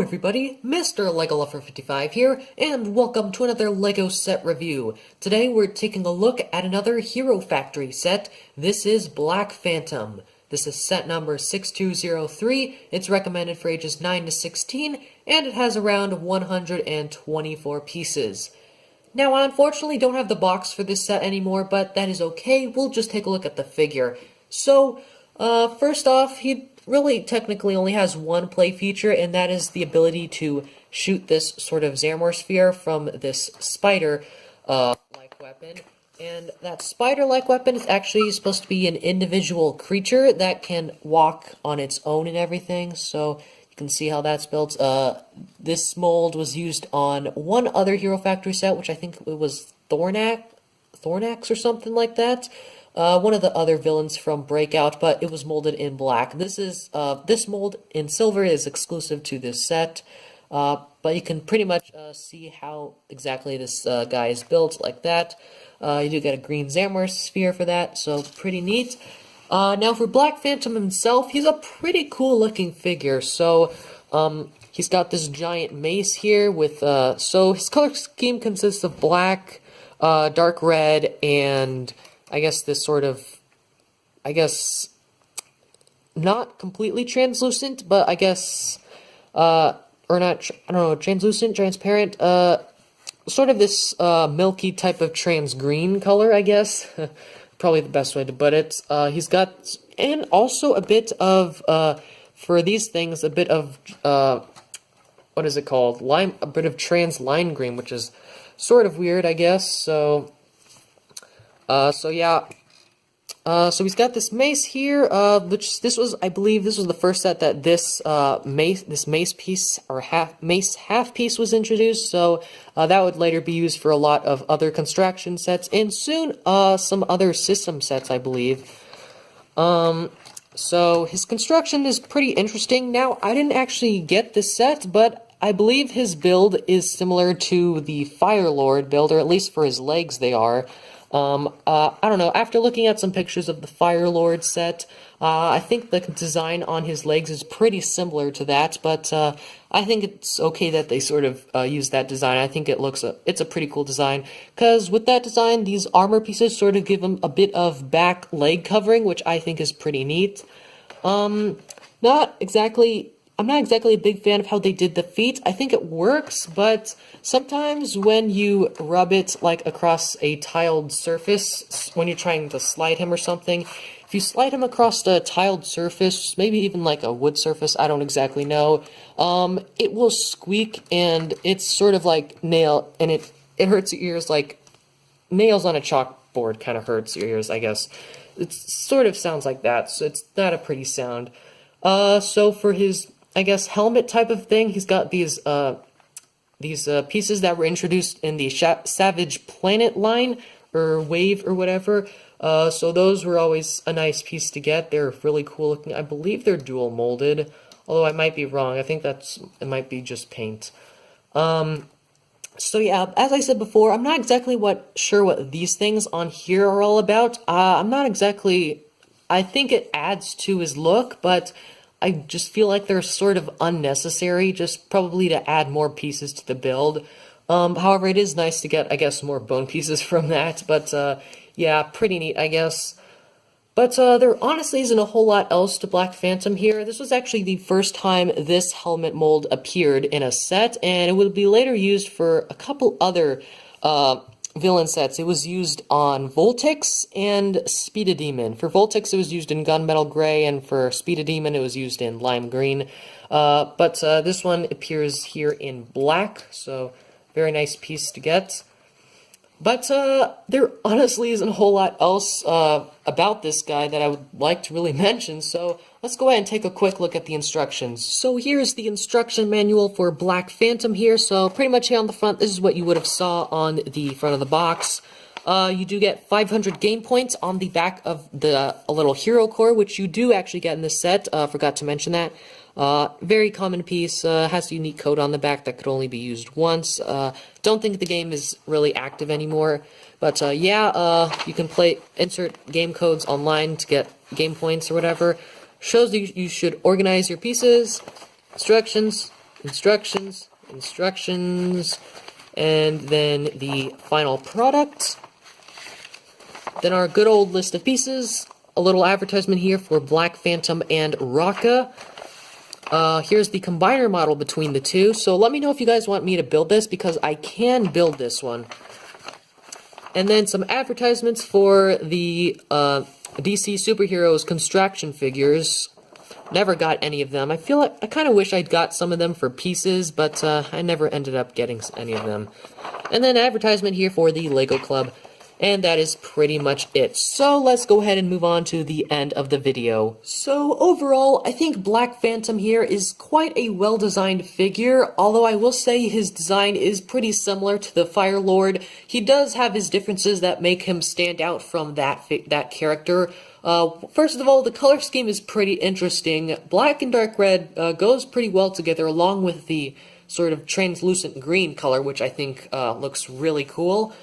everybody, Mr. LEGO Lover 55 here, and welcome to another LEGO set review. Today we're taking a look at another Hero Factory set. This is Black Phantom. This is set number 6203, it's recommended for ages 9 to 16, and it has around 124 pieces. Now I unfortunately don't have the box for this set anymore, but that is okay, we'll just take a look at the figure. So, first off, he really technically only has one play feature, and that is the ability to shoot this sort of Zamor sphere from this spider-like weapon. And that spider-like weapon is actually supposed to be an individual creature that can walk on its own and everything, so you can see how that's built. This mold was used on one other Hero Factory set, which I think it was Thornax or something like that. One of the other villains from Breakout, but it was molded in black. This mold in silver is exclusive to this set, but you can pretty much see how exactly this guy is built, like that. You do get a green Zamor sphere for that, so pretty neat. Now for Black Phantom himself, he's a pretty cool looking figure. So he's got this giant mace here with, so his color scheme consists of black, dark red, and I guess this sort of, not completely translucent, but I guess, or not, I don't know, translucent, transparent, sort of this, milky type of trans green color, I guess. Probably the best way to put it. He's got, and also a bit of, for these things, a bit of, what is it called? A bit of trans lime green, which is sort of weird, I guess, so yeah. So he's got this mace here, which I believe this was the first set that this mace piece, or mace half piece was introduced, so that would later be used for a lot of other construction sets, and soon, some other system sets, I believe. So his construction is pretty interesting. Now, I didn't actually get this set, but I believe his build is similar to the Fire Lord build, or at least for his legs they are. I don't know, after looking at some pictures of the Fire Lord set, I think the design on his legs is pretty similar to that, but, I think it's okay that they sort of, use that design. I think it's a pretty cool design, because with that design, these armor pieces sort of give him a bit of back leg covering, which I think is pretty neat. I'm not exactly a big fan of how they did the feet. I think it works, but sometimes when you rub it, like, across a tiled surface, when you're trying to slide him or something, if you slide him across a tiled surface, maybe even like a wood surface, I don't exactly know, it will squeak, and it's sort of like and it hurts your ears like nails on a chalkboard kind of hurts your ears, I guess. It sort of sounds like that, so it's not a pretty sound. So for his, I guess, helmet type of thing, he's got these pieces that were introduced in the Savage Planet line, or wave, or whatever. So those were always a nice piece to get. They're really cool looking. I believe they're dual molded, although I might be wrong. I think it might be just paint. So yeah, as I said before, I'm not exactly sure what these things on here are all about. I think it adds to his look, but I just feel like they're sort of unnecessary, just probably to add more pieces to the build. However, it is nice to get, I guess, more bone pieces from that, but, yeah, pretty neat, I guess. But, there honestly isn't a whole lot else to Black Phantom here. This was actually the first time this helmet mold appeared in a set, and it would be later used for a couple other, villain sets. It was used on Voltix and Speedodemon. For Voltix, it was used in Gunmetal Gray, and for Speedodemon, it was used in Lime Green. But this one appears here in black, so very nice piece to get. But there honestly isn't a whole lot else about this guy that I would like to really mention, so let's go ahead and take a quick look at the instructions. So here's the instruction manual for Black Phantom here, so pretty much here on the front, this is what you would have saw on the front of the box. You do get 500 game points on the back of a little hero core, which you do actually get in this set, forgot to mention that. Very common piece, has a unique code on the back that could only be used once. Don't think the game is really active anymore, but yeah, you can insert game codes online to get game points or whatever. Shows you should organize your pieces, instructions, instructions, and then the final product. Then our good old list of pieces, a little advertisement here for Black Phantom and Raka. Here's the combiner model between the two, so let me know if you guys want me to build this, because I can build this one. And then some advertisements for the DC Superheroes Construction figures. Never got any of them. I feel like I kind of wish I'd got some of them for pieces, but I never ended up getting any of them. And then advertisement here for the Lego Club. And that is pretty much it. So let's go ahead and move on to the end of the video. So overall, I think Black Phantom here is quite a well-designed figure, although I will say his design is pretty similar to the Fire Lord. He does have his differences that make him stand out from that character. First of all, the color scheme is pretty interesting. Black and dark red goes pretty well together, along with the sort of translucent green color, which I think looks really cool.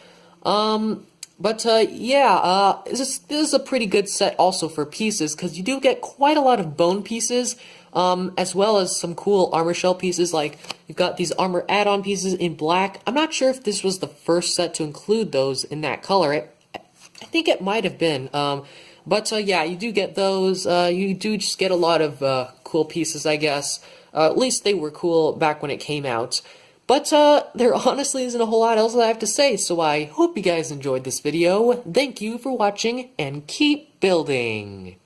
This is a pretty good set also for pieces, because you do get quite a lot of bone pieces, as well as some cool armor shell pieces. Like, you've got these armor add-on pieces in black. I'm not sure if this was the first set to include those in that color. I think it might have been. Yeah, you do get those. You do just get a lot of cool pieces, I guess. At least they were cool back when it came out. But there honestly isn't a whole lot else that I have to say, so I hope you guys enjoyed this video. Thank you for watching, and keep building!